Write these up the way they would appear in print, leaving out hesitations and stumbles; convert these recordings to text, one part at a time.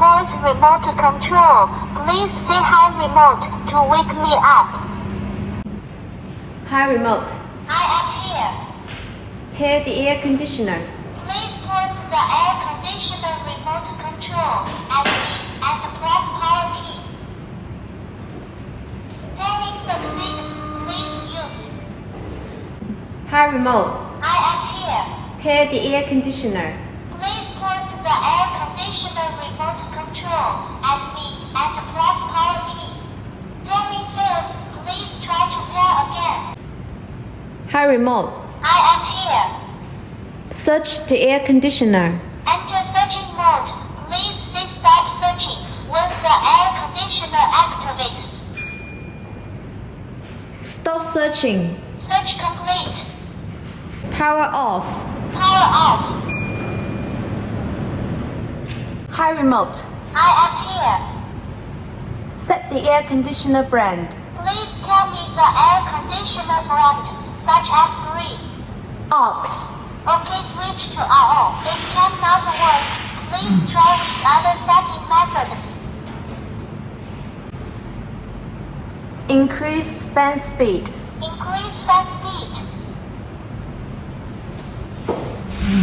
voice remote control. Please say hi remote to wake me up. Hi remote. I am here. Pair the air conditioner. Please put the air conditioner remote control at me and press power key. Setting succeed. Please use. Hi remote. I am here. Pair the air conditioner. Please put the air conditioner remote control at me and press power key. Setting failed. Please try to pair again. Hi remote. I am here. Search the air conditioner. Enter searching mode. Please say start searching when the air conditioner activates. Stop searching. Search complete. Power off. Power off. Hi remote. I am here. Set the air conditioner brand. Please tell me the air conditioner brand, such as Green. Aux. Okay, switch to RO. It cannot work. Please try with other setting method. Increase fan speed. Increase fan speed.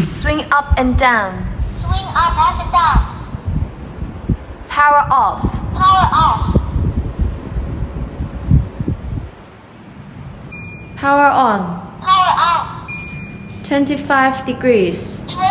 Swing up and down. Swing up and down. Power off. Power off. Power on. Power on. 25 degrees. 25